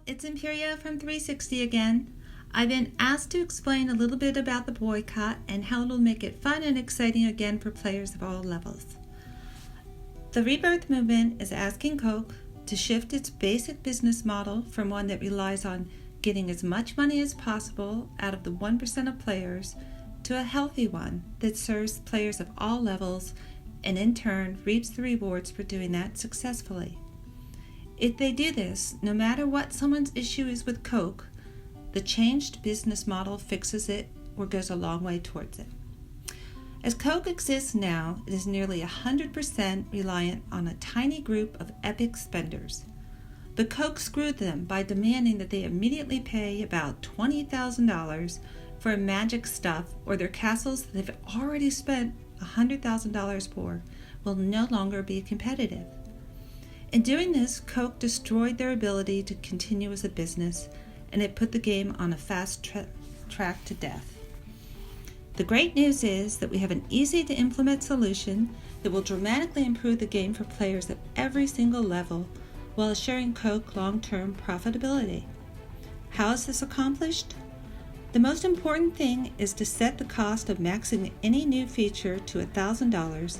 it's Imperia from 360 again. I've been asked to explain a little bit about the boycott and how it'll make it fun and exciting again for players of all levels. The Rebirth movement is asking Coke to shift its basic business model from one that relies on getting as much money as possible out of the 1% of players to a healthy one that serves players of all levels and in turn reaps the rewards for doing that successfully. If they do this, no matter what someone's issue is with Coke, the changed business model fixes it or goes a long way towards it. As Coke exists now, it is nearly 100% reliant on a tiny group of epic spenders. But Coke screwed them by demanding that they immediately pay about $20,000 for magic stuff, or their castles that they've already spent $100,000 for will no longer be competitive. In doing this, Coke destroyed their ability to continue as a business, and it put the game on a fast track to death. The great news is that we have an easy-to-implement solution that will dramatically improve the game for players at every single level while assuring Coke long-term profitability. How is this accomplished? The most important thing is to set the cost of maxing any new feature to $1,000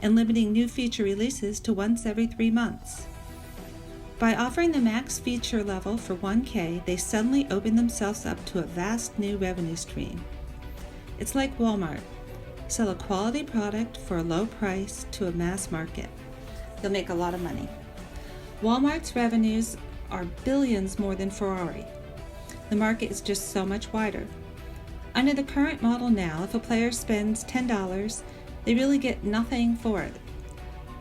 and limiting new feature releases to once every 3 months. By offering the max feature level for 1K, they suddenly open themselves up to a vast new revenue stream. It's like Walmart. Sell a quality product for a low price to a mass market. They'll make a lot of money. Walmart's revenues are billions more than Ferrari. The market is just so much wider. Under the current model now, if a player spends $10, they really get nothing for it.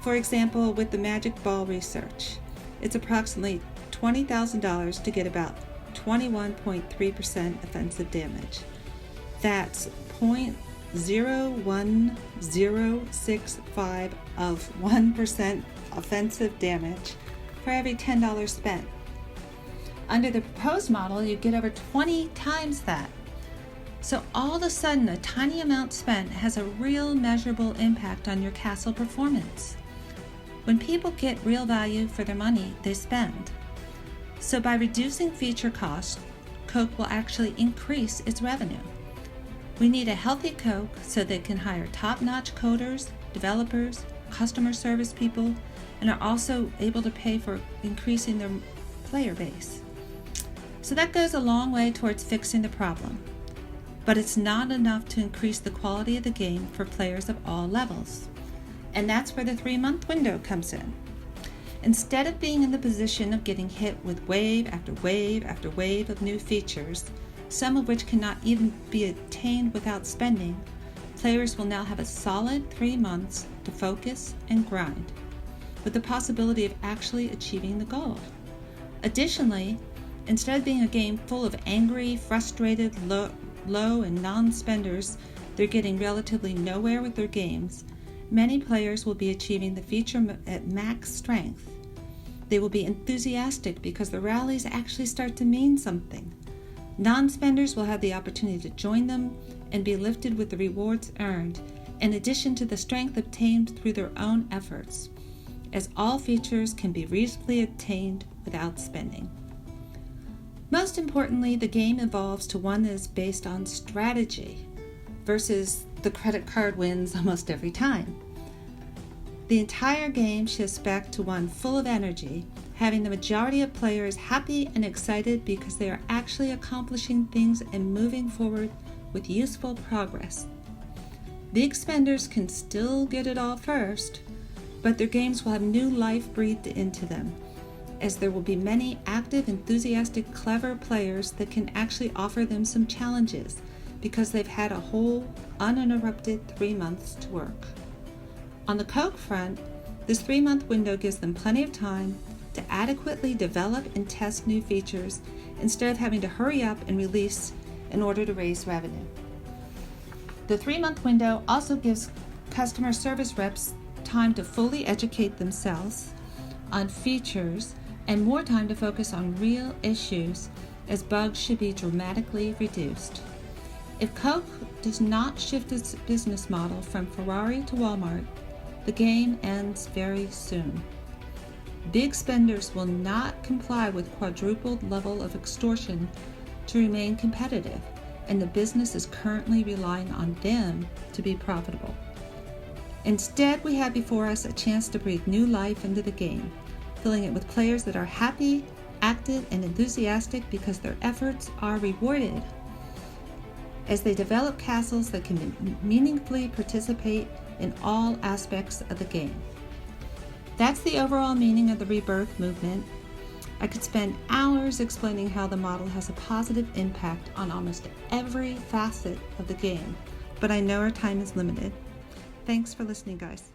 For example, with the Magic Ball research, it's approximately $20,000 to get about 21.3% offensive damage. That's 0.01065 of 1% offensive damage for every $10 spent. Under the proposed model, you get over 20 times that. So all of a sudden, a tiny amount spent has a real measurable impact on your castle performance. When people get real value for their money, they spend. So by reducing feature costs, Coke will actually increase its revenue. We need a healthy Coke so they can hire top-notch coders, developers, customer service people, and are also able to pay for increasing their player base. So that goes a long way towards fixing the problem. But it's not enough to increase the quality of the game for players of all levels. And that's where the 3-month window comes in. Instead of being in the position of getting hit with wave after wave after wave of new features, some of which cannot even be attained without spending, players will now have a solid 3 months to focus and grind, with the possibility of actually achieving the goal. Additionally, instead of being a game full of angry, frustrated, low and non-spenders, they're getting relatively nowhere with their games, many players will be achieving the feature at max strength. They will be enthusiastic because the rallies actually start to mean something. Non-spenders will have the opportunity to join them and be lifted with the rewards earned, in addition to the strength obtained through their own efforts, as all features can be reasonably obtained without spending. Most importantly, the game evolves to one that is based on strategy versus the credit card wins almost every time. The entire game shifts back to one full of energy, having the majority of players happy and excited because they are actually accomplishing things and moving forward with useful progress. Big spenders can still get it all first, but their games will have new life breathed into them, as there will be many active, enthusiastic, clever players that can actually offer them some challenges because they've had a whole, uninterrupted 3 months to work. On the Coke front, this 3-month window gives them plenty of time to adequately develop and test new features instead of having to hurry up and release in order to raise revenue. The 3-month window also gives customer service reps time to fully educate themselves on features and more time to focus on real issues, as bugs should be dramatically reduced. If Coke does not shift its business model from Ferrari to Walmart, the game ends very soon. Big spenders will not comply with quadrupled level of extortion to remain competitive, and the business is currently relying on them to be profitable. Instead, we have before us a chance to breathe new life into the game, filling it with players that are happy, active, and enthusiastic because their efforts are rewarded as they develop castles that can meaningfully participate in all aspects of the game. That's the overall meaning of the Rebirth movement. I could spend hours explaining how the model has a positive impact on almost every facet of the game, but I know our time is limited. Thanks for listening, guys.